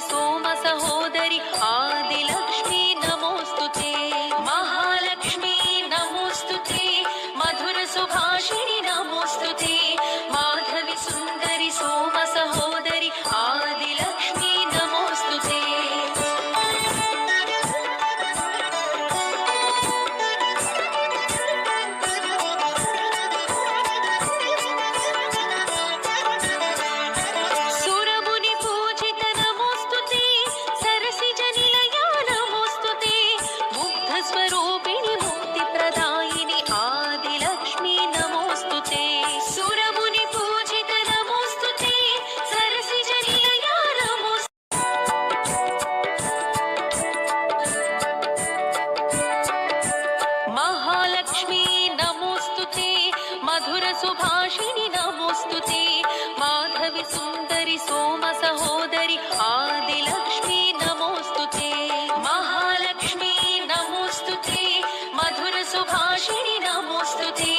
सोम सहोदरि आदिलक्ष्मी नमोस्तुते। महालक्ष्मी नमोस्तुते, मधुर सुभाषिणि नमोस्तुते। माधवी सुंदरी सोम सहोदरि आदिलक्ष्मी नमोस्तुते। सुरमुनि पूजित नमोस्तुते, सरसिज निलया नमोस्तुते। मुग्ध स्वरूपिणि मुक्ति प्रदायिनि आदिलक्ष्मी नमोस्तुते। सुरमुनि पूजित नमोस्तुते, सरसिज निलया नमोस्तुते। महालक्ष्मी नमोस्तुते, मधुर सुभाषिणि नमोस्तुते। माधवी सुंदरी सोम सहोदरि आदिलक्ष्मी नमोस्तुते। महालक्ष्मी नमोस्तुते, मधुर सुभाषिणि नमोस्तुते।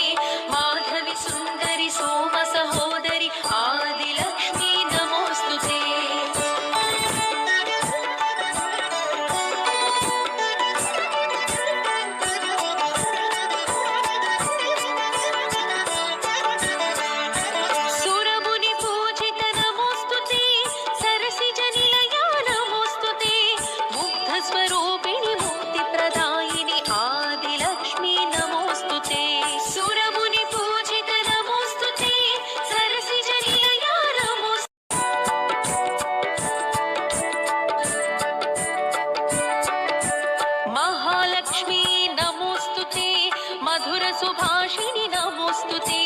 माधवी सुंदरी सोम सहोदरि आदिलक्ष्मी नमोस्तुते। सुरमुनि पूजित नमोस्तुते, सरसिज निलया नमोस्तुते। मुग्ध स्वरूपिणि मुक्ति प्रदायिनि आदिलक्ष्मी नमोस्तुते। सुरमुनि पूजित नमोस्तुते, सरसिज निलया नमोस्तुते। महालक्ष्मी नमोस्तुते, मधुर सुभाषिणि नमोस्तुते।